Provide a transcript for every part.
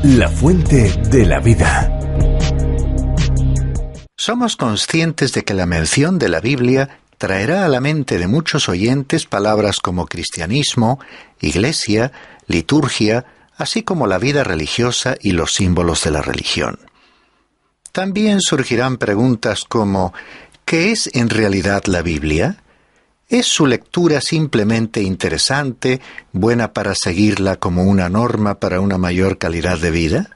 La fuente de la vida. Somos conscientes de que la mención de la Biblia traerá a la mente de muchos oyentes palabras como cristianismo, iglesia, liturgia, así como la vida religiosa y los símbolos de la religión. También surgirán preguntas como ¿qué es en realidad la Biblia? ¿Es su lectura simplemente interesante, buena para seguirla como una norma para una mayor calidad de vida?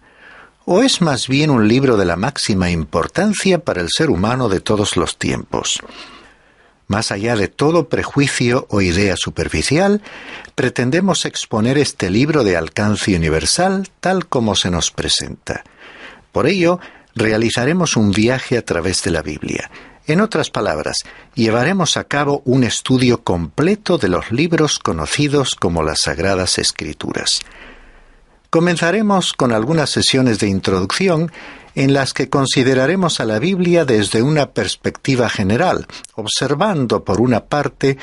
¿O es más bien un libro de la máxima importancia para el ser humano de todos los tiempos? Más allá de todo prejuicio o idea superficial, pretendemos exponer este libro de alcance universal tal como se nos presenta. Por ello, realizaremos un viaje a través de la Biblia. En otras palabras, llevaremos a cabo un estudio completo de los libros conocidos como las Sagradas Escrituras. Comenzaremos con algunas sesiones de introducción en las que consideraremos a la Biblia desde una perspectiva general, observando por una parte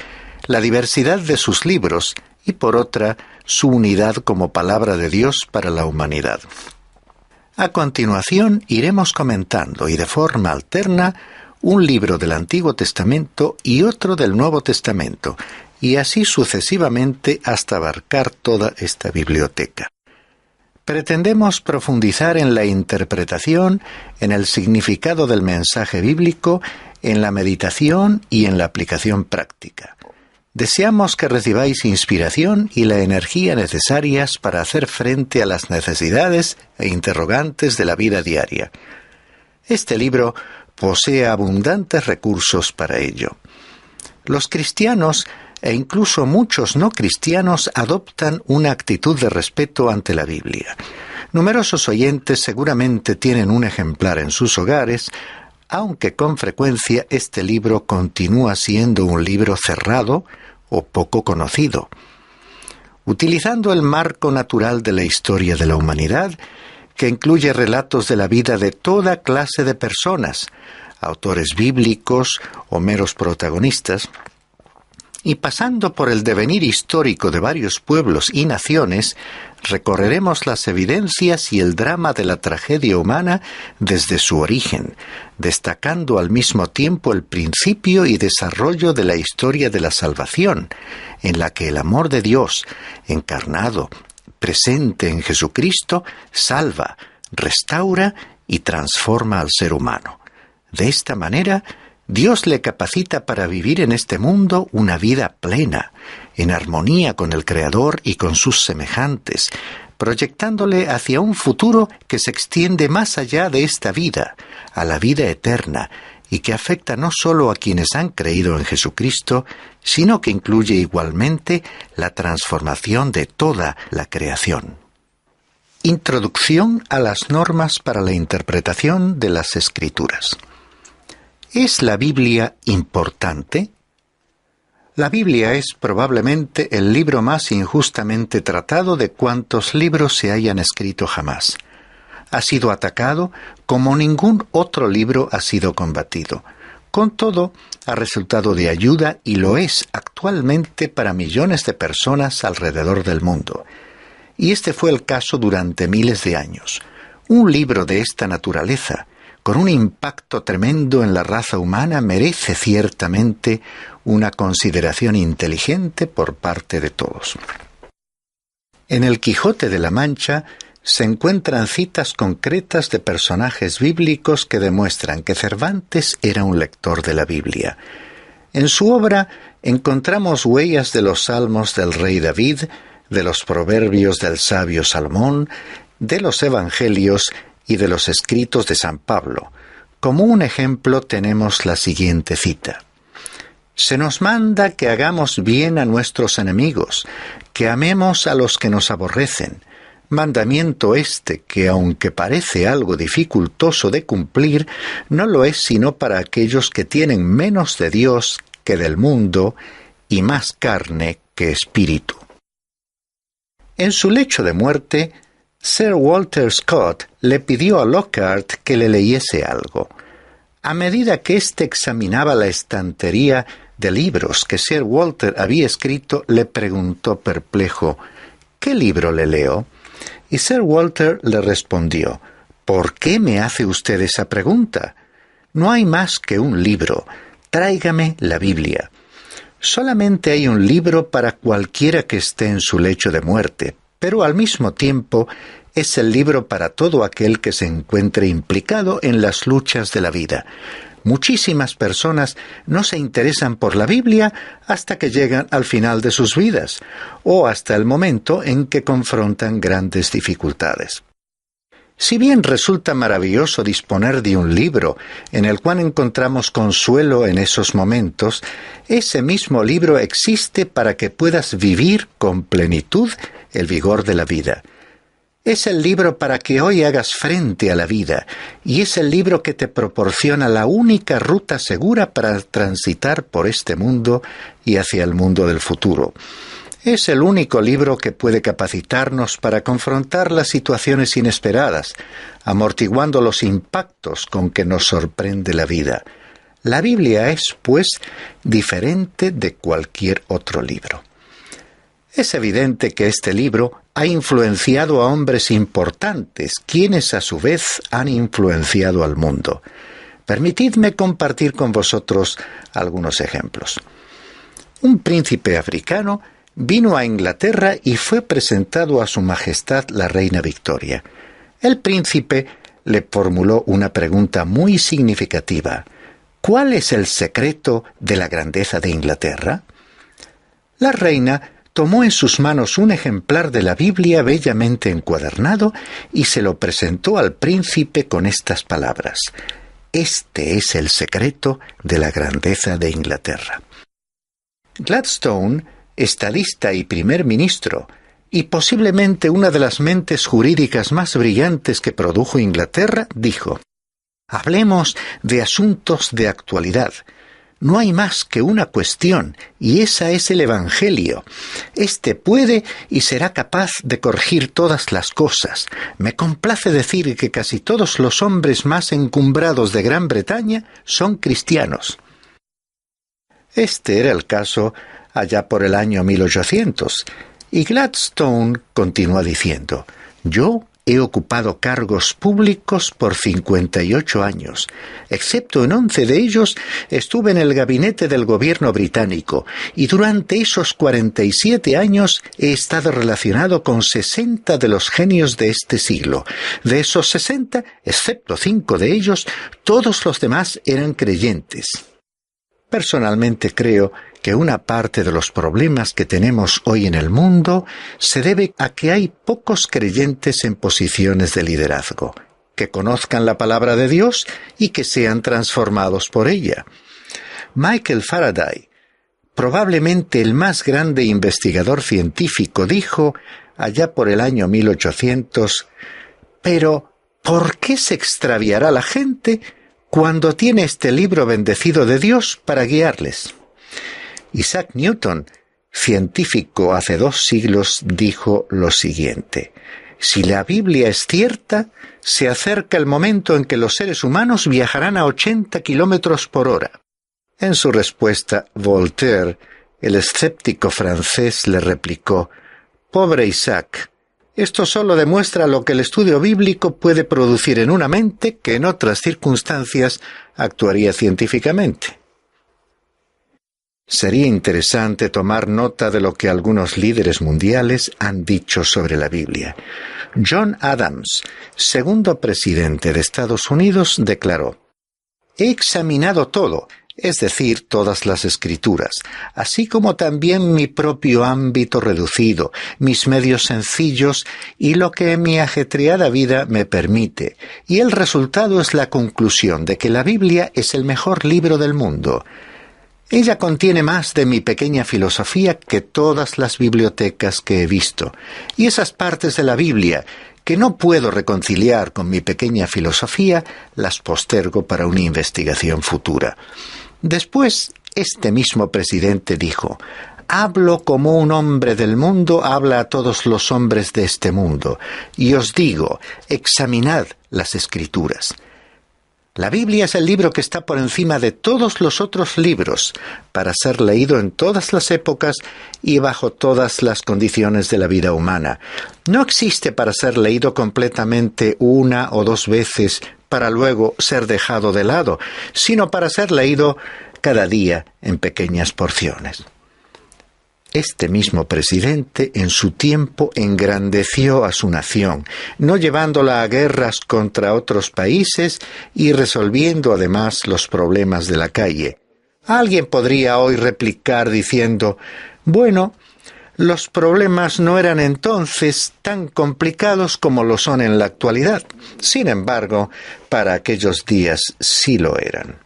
la diversidad de sus libros y por otra su unidad como palabra de Dios para la humanidad. A continuación iremos comentando y de forma alterna un libro del Antiguo Testamento y otro del Nuevo Testamento, y así sucesivamente hasta abarcar toda esta biblioteca. Pretendemos profundizar en la interpretación, en el significado del mensaje bíblico, en la meditación y en la aplicación práctica. Deseamos que recibáis inspiración y la energía necesarias para hacer frente a las necesidades e interrogantes de la vida diaria. Este libro posee abundantes recursos para ello. Los cristianos e incluso muchos no cristianos adoptan una actitud de respeto ante la Biblia. Numerosos oyentes seguramente tienen un ejemplar en sus hogares, aunque con frecuencia este libro continúa siendo un libro cerrado o poco conocido. Utilizando el marco natural de la historia de la humanidad, que incluye relatos de la vida de toda clase de personas, autores bíblicos o meros protagonistas, y pasando por el devenir histórico de varios pueblos y naciones, recorreremos las evidencias y el drama de la tragedia humana desde su origen, destacando al mismo tiempo el principio y desarrollo de la historia de la salvación, en la que el amor de Dios, encarnado, presente en Jesucristo, salva, restaura y transforma al ser humano. De esta manera, Dios le capacita para vivir en este mundo una vida plena, en armonía con el Creador y con sus semejantes, proyectándole hacia un futuro que se extiende más allá de esta vida, a la vida eterna, y que afecta no solo a quienes han creído en Jesucristo, sino que incluye igualmente la transformación de toda la creación. Introducción a las normas para la interpretación de las Escrituras. ¿Es la Biblia importante? La Biblia es probablemente el libro más injustamente tratado de cuantos libros se hayan escrito jamás. Ha sido atacado como ningún otro libro ha sido combatido. Con todo, ha resultado de ayuda y lo es actualmente para millones de personas alrededor del mundo. Y este fue el caso durante miles de años. Un libro de esta naturaleza, con un impacto tremendo en la raza humana, merece ciertamente una consideración inteligente por parte de todos. En el Quijote de la Mancha se encuentran citas concretas de personajes bíblicos que demuestran que Cervantes era un lector de la Biblia. En su obra encontramos huellas de los salmos del rey David, de los proverbios del sabio Salomón, de los evangelios y de los escritos de San Pablo. Como un ejemplo tenemos la siguiente cita. Se nos manda que hagamos bien a nuestros enemigos, que amemos a los que nos aborrecen. Mandamiento este que, aunque parece algo dificultoso de cumplir, no lo es sino para aquellos que tienen menos de Dios que del mundo y más carne que espíritu. En su lecho de muerte, Sir Walter Scott le pidió a Lockhart que le leyese algo. A medida que éste examinaba la estantería de libros que Sir Walter había escrito, le preguntó perplejo, ¿qué libro le leo? Y Sir Walter le respondió: «¿Por qué me hace usted esa pregunta? No hay más que un libro. Tráigame la Biblia». Solamente hay un libro para cualquiera que esté en su lecho de muerte, pero al mismo tiempo es el libro para todo aquel que se encuentre implicado en las luchas de la vida. Muchísimas personas no se interesan por la Biblia hasta que llegan al final de sus vidas, o hasta el momento en que confrontan grandes dificultades. Si bien resulta maravilloso disponer de un libro en el cual encontramos consuelo en esos momentos, ese mismo libro existe para que puedas vivir con plenitud el vigor de la vida. Es el libro para que hoy hagas frente a la vida, y es el libro que te proporciona la única ruta segura para transitar por este mundo y hacia el mundo del futuro. Es el único libro que puede capacitarnos para confrontar las situaciones inesperadas, amortiguando los impactos con que nos sorprende la vida. La Biblia es, pues, diferente de cualquier otro libro. Es evidente que este libro ha influenciado a hombres importantes, quienes a su vez han influenciado al mundo. Permitidme compartir con vosotros algunos ejemplos. Un príncipe africano vino a Inglaterra y fue presentado a Su Majestad la Reina Victoria. El príncipe le formuló una pregunta muy significativa: ¿cuál es el secreto de la grandeza de Inglaterra? La reina tomó en sus manos un ejemplar de la Biblia bellamente encuadernado y se lo presentó al príncipe con estas palabras: «Este es el secreto de la grandeza de Inglaterra». Gladstone, estadista y primer ministro, y posiblemente una de las mentes jurídicas más brillantes que produjo Inglaterra, dijo: «Hablemos de asuntos de actualidad. No hay más que una cuestión, y esa es el Evangelio. Este puede y será capaz de corregir todas las cosas. Me complace decir que casi todos los hombres más encumbrados de Gran Bretaña son cristianos». Este era el caso allá por el año 1800, y Gladstone continúa diciendo: «Yo he ocupado cargos públicos por 58 años. Excepto en 11 de ellos, estuve en el gabinete del gobierno británico, y durante esos 47 años he estado relacionado con 60 de los genios de este siglo. De esos 60, excepto 5 de ellos, todos los demás eran creyentes». Personalmente creo que una parte de los problemas que tenemos hoy en el mundo se debe a que hay pocos creyentes en posiciones de liderazgo, que conozcan la palabra de Dios y que sean transformados por ella. Michael Faraday, probablemente el más grande investigador científico, dijo allá por el año 1800: «Pero, ¿por qué se extraviará la gente cuando tiene este libro bendecido de Dios para guiarles?». Isaac Newton, científico hace 2 siglos, dijo lo siguiente: «Si la Biblia es cierta, se acerca el momento en que los seres humanos viajarán a 80 kilómetros por hora». En su respuesta, Voltaire, el escéptico francés, le replicó: «Pobre Isaac, esto solo demuestra lo que el estudio bíblico puede producir en una mente que en otras circunstancias actuaría científicamente». Sería interesante tomar nota de lo que algunos líderes mundiales han dicho sobre la Biblia. John Adams, segundo presidente de Estados Unidos, declaró: «He examinado todo, es decir, todas las Escrituras, así como también mi propio ámbito reducido, mis medios sencillos y lo que mi ajetreada vida me permite, y el resultado es la conclusión de que la Biblia es el mejor libro del mundo. Ella contiene más de mi pequeña filosofía que todas las bibliotecas que he visto, y esas partes de la Biblia que no puedo reconciliar con mi pequeña filosofía, las postergo para una investigación futura». Después, este mismo presidente dijo: «Hablo como un hombre del mundo habla a todos los hombres de este mundo, y os digo, examinad las Escrituras». La Biblia es el libro que está por encima de todos los otros libros, para ser leído en todas las épocas y bajo todas las condiciones de la vida humana. No existe para ser leído completamente una o dos veces para luego ser dejado de lado, sino para ser leído cada día en pequeñas porciones. Este mismo presidente en su tiempo engrandeció a su nación, no llevándola a guerras contra otros países y resolviendo además los problemas de la calle. Alguien podría hoy replicar diciendo, bueno, los problemas no eran entonces tan complicados como lo son en la actualidad. Sin embargo, para aquellos días sí lo eran.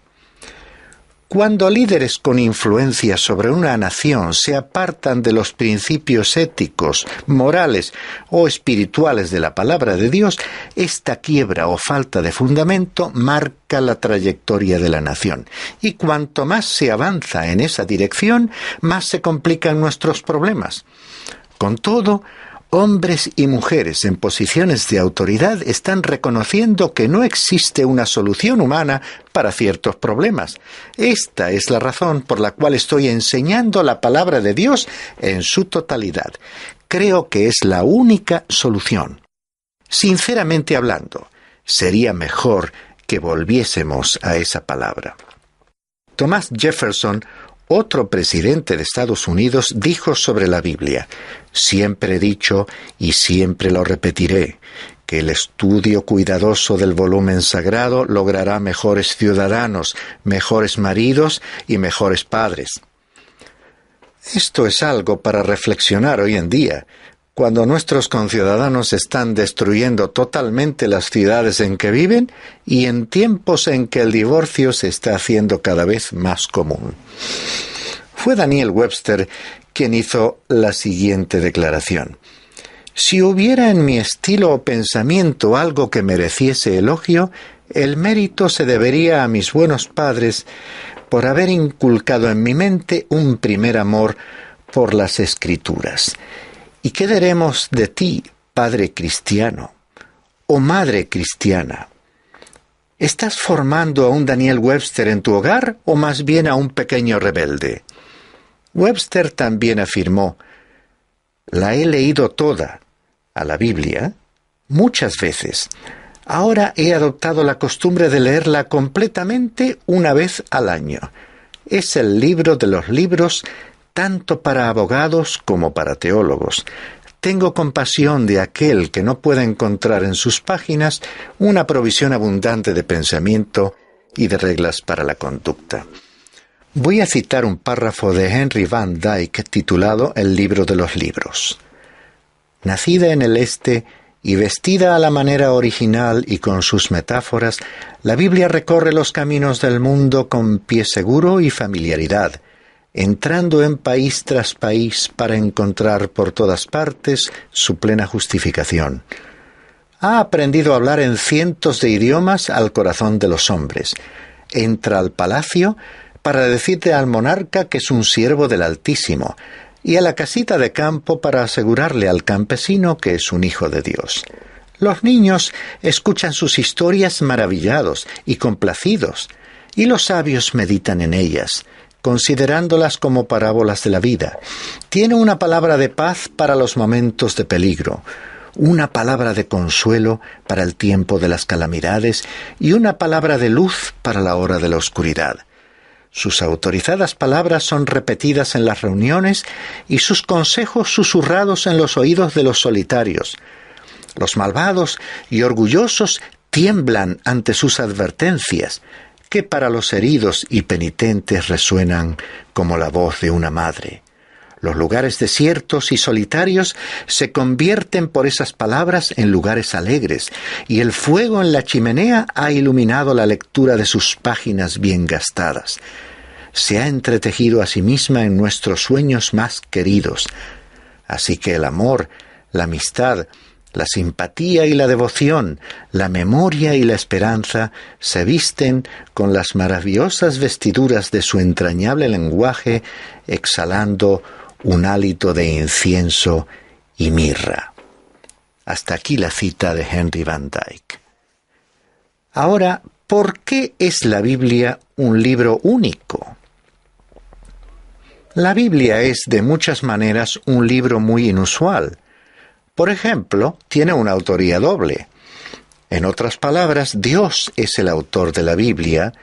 Cuando líderes con influencia sobre una nación se apartan de los principios éticos, morales o espirituales de la palabra de Dios, esta quiebra o falta de fundamento marca la trayectoria de la nación. Y cuanto más se avanza en esa dirección, más se complican nuestros problemas. Con todo, hombres y mujeres en posiciones de autoridad están reconociendo que no existe una solución humana para ciertos problemas. Esta es la razón por la cual estoy enseñando la palabra de Dios en su totalidad. Creo que es la única solución. Sinceramente hablando, sería mejor que volviésemos a esa palabra. Thomas Jefferson, otro presidente de Estados Unidos, dijo sobre la Biblia: «Siempre he dicho, y siempre lo repetiré, que el estudio cuidadoso del volumen sagrado logrará mejores ciudadanos, mejores maridos y mejores padres». Esto es algo para reflexionar hoy en día, cuando nuestros conciudadanos están destruyendo totalmente las ciudades en que viven y en tiempos en que el divorcio se está haciendo cada vez más común. Fue Daniel Webster quien hizo la siguiente declaración: «Si hubiera en mi estilo o pensamiento algo que mereciese elogio, el mérito se debería a mis buenos padres por haber inculcado en mi mente un primer amor por las Escrituras. ¿Y qué diremos de ti, padre cristiano o madre cristiana? ¿Estás formando a un Daniel Webster en tu hogar o más bien a un pequeño rebelde?». Webster también afirmó: «La he leído toda, a la Biblia, muchas veces. Ahora he adoptado la costumbre de leerla completamente una vez al año. Es el libro de los libros, tanto para abogados como para teólogos. Tengo compasión de aquel que no pueda encontrar en sus páginas una provisión abundante de pensamiento y de reglas para la conducta». Voy a citar un párrafo de Henry Van Dyke titulado El libro de los libros. «Nacida en el Este y vestida a la manera original y con sus metáforas, la Biblia recorre los caminos del mundo con pie seguro y familiaridad, entrando en país tras país para encontrar por todas partes su plena justificación. Ha aprendido a hablar en cientos de idiomas al corazón de los hombres. Entra al palacio para decirle al monarca que es un siervo del Altísimo, y a la casita de campo para asegurarle al campesino que es un hijo de Dios. Los niños escuchan sus historias maravillados y complacidos, y los sabios meditan en ellas, considerándolas como parábolas de la vida. Tiene una palabra de paz para los momentos de peligro, una palabra de consuelo para el tiempo de las calamidades y una palabra de luz para la hora de la oscuridad. Sus autorizadas palabras son repetidas en las reuniones y sus consejos susurrados en los oídos de los solitarios. Los malvados y orgullosos tiemblan ante sus advertencias, que para los heridos y penitentes resuenan como la voz de una madre. Los lugares desiertos y solitarios se convierten por esas palabras en lugares alegres, y el fuego en la chimenea ha iluminado la lectura de sus páginas bien gastadas. Se ha entretejido a sí misma en nuestros sueños más queridos. Así que el amor, la amistad, la simpatía y la devoción, la memoria y la esperanza se visten con las maravillosas vestiduras de su entrañable lenguaje, exhalando un hálito de incienso y mirra. Hasta aquí la cita de Henry Van Dyke. Ahora ¿Por qué es la Biblia un libro único? La Biblia es de muchas maneras un libro muy inusual. Por ejemplo, tiene una autoría doble. En otras palabras, Dios es el autor de la Biblia,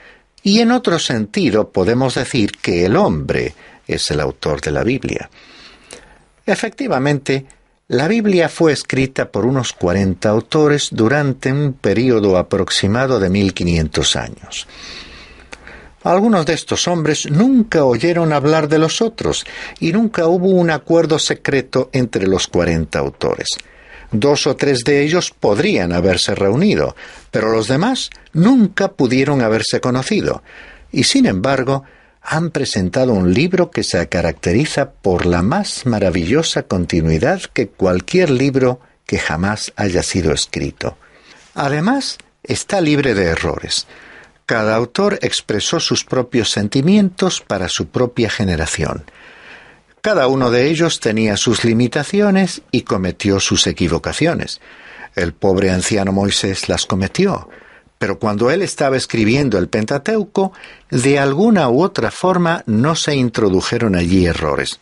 y en otro sentido podemos decir que el hombre es el autor de la Biblia. Efectivamente, la Biblia fue escrita por unos 40 autores durante un período aproximado de 1500 años. Algunos de estos hombres nunca oyeron hablar de los otros, y nunca hubo un acuerdo secreto entre los 40 autores. 2 o 3 de ellos podrían haberse reunido, pero los demás nunca pudieron haberse conocido, y sin embargo han presentado un libro que se caracteriza por la más maravillosa continuidad que cualquier libro que jamás haya sido escrito. Además, está libre de errores. Cada autor expresó sus propios sentimientos para su propia generación. Cada uno de ellos tenía sus limitaciones y cometió sus equivocaciones. El pobre anciano Moisés las cometió, pero cuando él estaba escribiendo el Pentateuco, de alguna u otra forma no se introdujeron allí errores.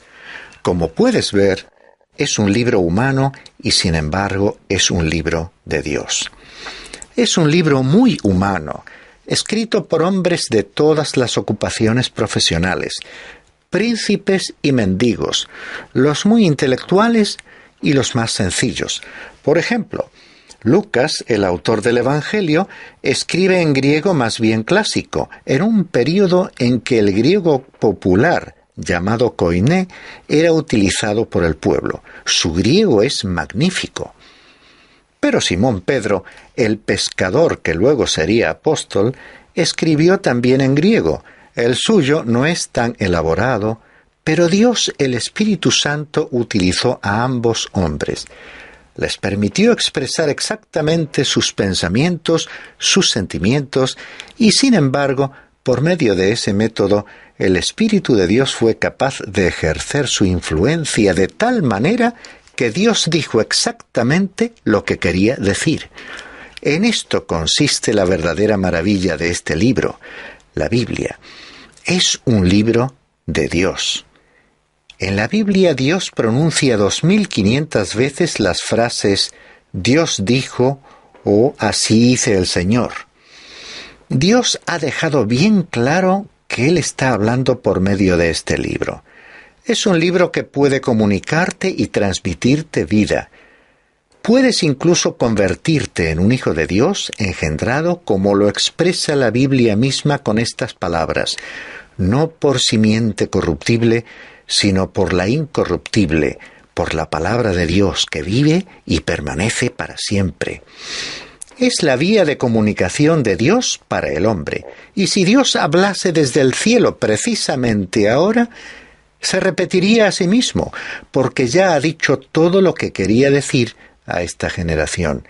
Como puedes ver, es un libro humano y sin embargo es un libro de Dios. Es un libro muy humano, escrito por hombres de todas las ocupaciones profesionales, príncipes y mendigos, los muy intelectuales y los más sencillos. Por ejemplo, Lucas, el autor del Evangelio, escribe en griego más bien clásico, en un período en que el griego popular, llamado koiné, era utilizado por el pueblo. Su griego es magnífico. Pero Simón Pedro, el pescador que luego sería apóstol, escribió también en griego. El suyo no es tan elaborado, pero Dios, el Espíritu Santo, utilizó a ambos hombres. Les permitió expresar exactamente sus pensamientos, sus sentimientos, y sin embargo, por medio de ese método, el Espíritu de Dios fue capaz de ejercer su influencia de tal manera que Dios dijo exactamente lo que quería decir. En esto consiste la verdadera maravilla de este libro, la Biblia. Es un libro de Dios. En la Biblia Dios pronuncia 2500 veces las frases Dios dijo o así dice el Señor. Dios ha dejado bien claro que Él está hablando por medio de este libro. Es un libro que puede comunicarte y transmitirte vida. Puedes incluso convertirte en un hijo de Dios engendrado como lo expresa la Biblia misma con estas palabras: no por simiente corruptible, sino por la incorruptible, por la palabra de Dios que vive y permanece para siempre. Es la vía de comunicación de Dios para el hombre. Y si Dios hablase desde el cielo precisamente ahora, se repetiría a sí mismo, porque ya ha dicho todo lo que quería decir a esta generación.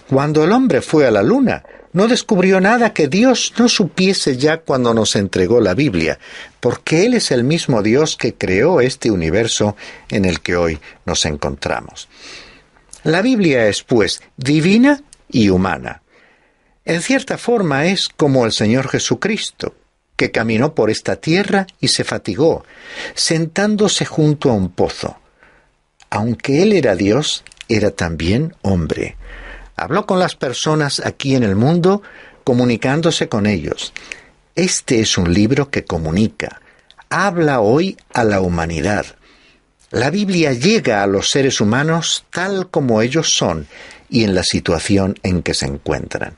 Cuando el hombre fue a la luna, no descubrió nada que Dios no supiese ya cuando nos entregó la Biblia, porque Él es el mismo Dios que creó este universo en el que hoy nos encontramos. La Biblia es, pues, divina y humana. En cierta forma es como el Señor Jesucristo, que caminó por esta tierra y se fatigó, sentándose junto a un pozo. Aunque Él era Dios, era también hombre. Habló con las personas aquí en el mundo, comunicándose con ellos. Este es un libro que comunica, habla hoy a la humanidad. La Biblia llega a los seres humanos tal como ellos son y en la situación en que se encuentran.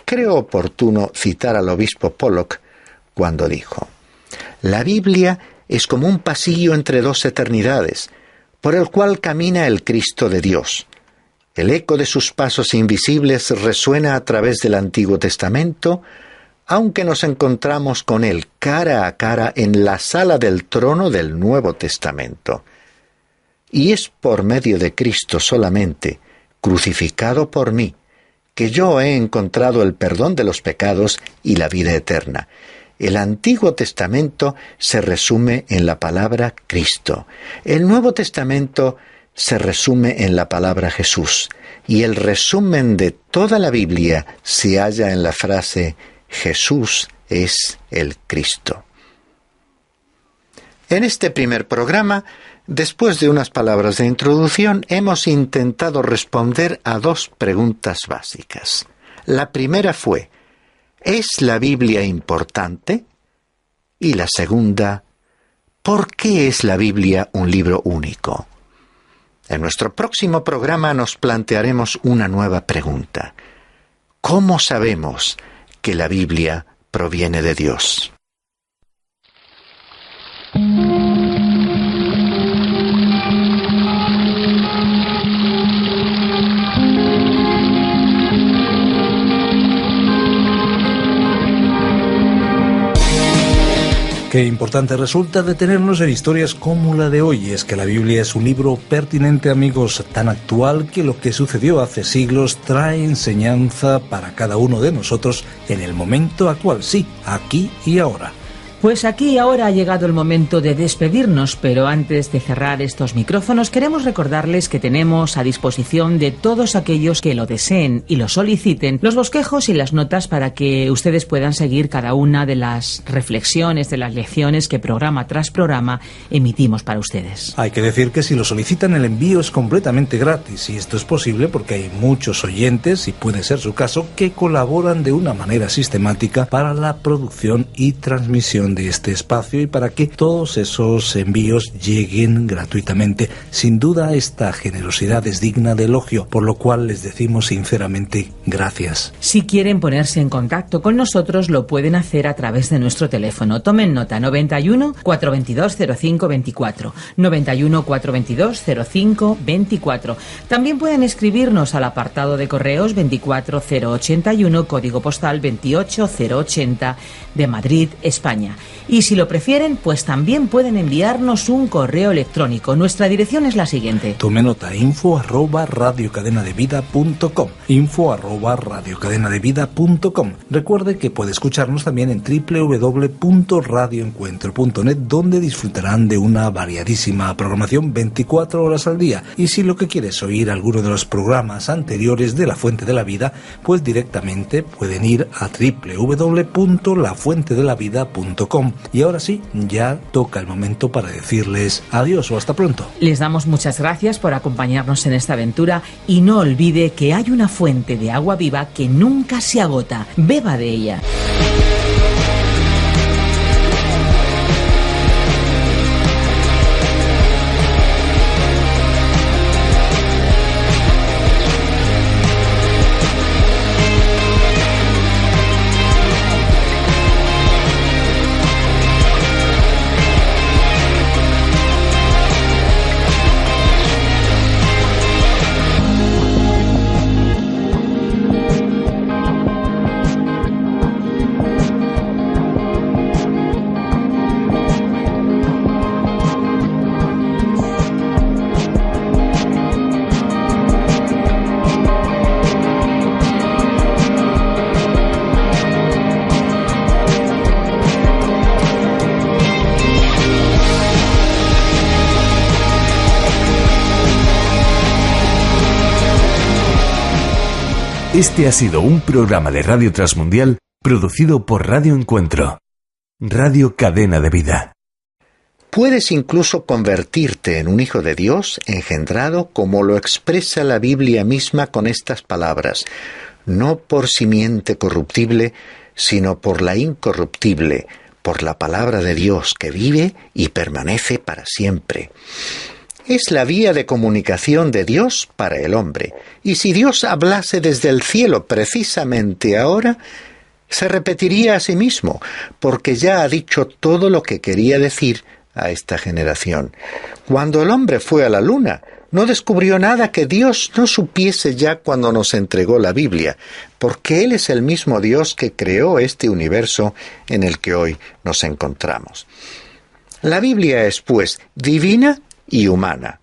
Creo oportuno citar al obispo Pollock cuando dijo: la Biblia es como un pasillo entre dos eternidades, por el cual camina el Cristo de Dios. El eco de sus pasos invisibles resuena a través del Antiguo Testamento, aunque nos encontramos con Él cara a cara en la sala del trono del Nuevo Testamento. Y es por medio de Cristo solamente, crucificado por mí, que yo he encontrado el perdón de los pecados y la vida eterna. El Antiguo Testamento se resume en la palabra Cristo. El Nuevo Testamento se resume en la palabra Jesús, y el resumen de toda la Biblia se halla en la frase Jesús es el Cristo. En este primer programa, después de unas palabras de introducción, hemos intentado responder a dos preguntas básicas. La primera fue, ¿es la Biblia importante? Y la segunda, ¿por qué es la Biblia un libro único? En nuestro próximo programa nos plantearemos una nueva pregunta. ¿Cómo sabemos que la Biblia proviene de Dios? Qué importante resulta detenernos en historias como la de hoy. Es que la Biblia es un libro pertinente, amigos, tan actual que lo que sucedió hace siglos trae enseñanza para cada uno de nosotros en el momento actual, sí, aquí y ahora. Pues aquí y ahora ha llegado el momento de despedirnos, pero antes de cerrar estos micrófonos queremos recordarles que tenemos a disposición de todos aquellos que lo deseen y lo soliciten los bosquejos y las notas para que ustedes puedan seguir cada una de las reflexiones, de las lecciones que programa tras programa emitimos para ustedes. Hay que decir que si lo solicitan el envío es completamente gratis y esto es posible porque hay muchos oyentes, y puede ser su caso, que colaboran de una manera sistemática para la producción y transmisión de este espacio y para que todos esos envíos lleguen gratuitamente. Sin duda esta generosidad es digna de elogio, por lo cual les decimos sinceramente gracias. Si quieren ponerse en contacto con nosotros lo pueden hacer a través de nuestro teléfono. Tomen nota, 91 422 0524, 91 422 0524. También pueden escribirnos al apartado de correos 24081, código postal 28080 de Madrid, España. Y si lo prefieren, pues también pueden enviarnos un correo electrónico. Nuestra dirección es la siguiente. Tome nota, info@radiocadenadevida.com, info@radiocadenadevida.com. Recuerde que puede escucharnos también en www.radioencuentro.net, donde disfrutarán de una variadísima programación 24 horas al día. Y si lo que quiere es oír alguno de los programas anteriores de La Fuente de la Vida, pues directamente pueden ir a www.lafuentedelavida.com. Y ahora sí, ya toca el momento para decirles adiós o hasta pronto. Les damos muchas gracias por acompañarnos en esta aventura y no olvide que hay una fuente de agua viva que nunca se agota. Beba de ella. Este ha sido un programa de Radio Transmundial producido por Radio Encuentro, Radio Cadena de Vida. Puedes incluso convertirte en un hijo de Dios engendrado como lo expresa la Biblia misma con estas palabras: no por simiente corruptible, sino por la incorruptible, por la palabra de Dios que vive y permanece para siempre. Es la vía de comunicación de Dios para el hombre. Y si Dios hablase desde el cielo precisamente ahora, se repetiría a sí mismo, porque ya ha dicho todo lo que quería decir a esta generación. Cuando el hombre fue a la luna, no descubrió nada que Dios no supiese ya cuando nos entregó la Biblia, porque Él es el mismo Dios que creó este universo en el que hoy nos encontramos. La Biblia es, pues, divina y humana.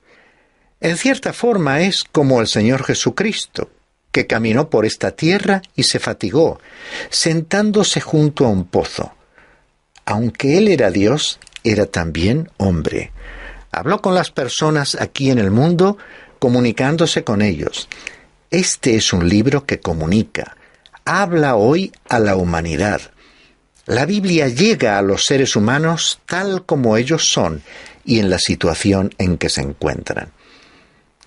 En cierta forma es como el Señor Jesucristo, que caminó por esta tierra y se fatigó, sentándose junto a un pozo. Aunque Él era Dios, era también hombre. Habló con las personas aquí en el mundo, comunicándose con ellos. Este es un libro que comunica. Habla hoy a la humanidad. La Biblia llega a los seres humanos tal como ellos son y en la situación en que se encuentran.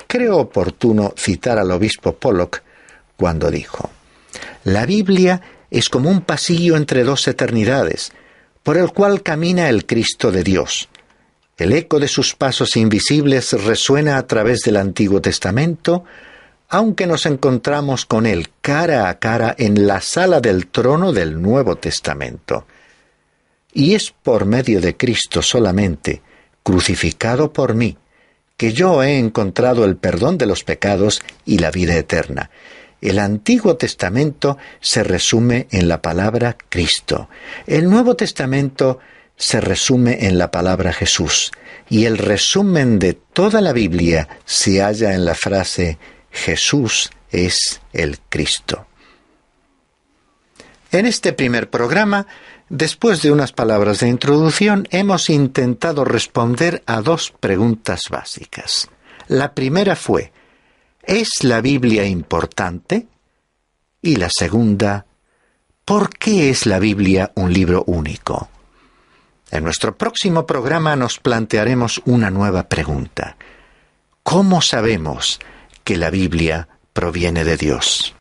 Creo oportuno citar al obispo Pollock cuando dijo: «La Biblia es como un pasillo entre dos eternidades, por el cual camina el Cristo de Dios. El eco de sus pasos invisibles resuena a través del Antiguo Testamento, aunque nos encontramos con él cara a cara en la sala del trono del Nuevo Testamento. Y es por medio de Cristo solamente, crucificado por mí, que yo he encontrado el perdón de los pecados y la vida eterna. El Antiguo Testamento se resume en la palabra Cristo. El Nuevo Testamento se resume en la palabra Jesús. Y el resumen de toda la Biblia se halla en la frase: Jesús es el Cristo». En este primer programa, después de unas palabras de introducción, hemos intentado responder a dos preguntas básicas. La primera fue: ¿es la Biblia importante? Y la segunda: ¿por qué es la Biblia un libro único? En nuestro próximo programa nos plantearemos una nueva pregunta: ¿cómo sabemos que la Biblia proviene de Dios?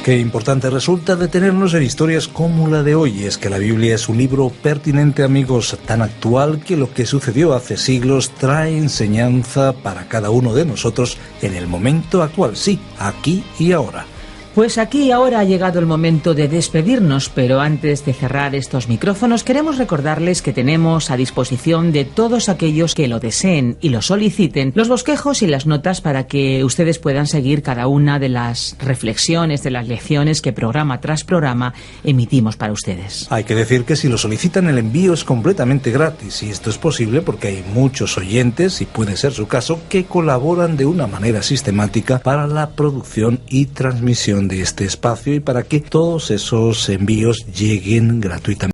Qué importante resulta detenernos en historias como la de hoy. Es que la Biblia es un libro pertinente, amigos, tan actual que lo que sucedió hace siglos trae enseñanza para cada uno de nosotros en el momento actual, sí, aquí y ahora. Pues aquí y ahora ha llegado el momento de despedirnos, pero antes de cerrar estos micrófonos queremos recordarles que tenemos a disposición de todos aquellos que lo deseen y lo soliciten los bosquejos y las notas para que ustedes puedan seguir cada una de las reflexiones, de las lecciones que programa tras programa emitimos para ustedes. Hay que decir que si lo solicitan el envío es completamente gratis y esto es posible porque hay muchos oyentes, y puede ser su caso, que colaboran de una manera sistemática para la producción y transmisión de este espacio y para que todos esos envíos lleguen gratuitamente.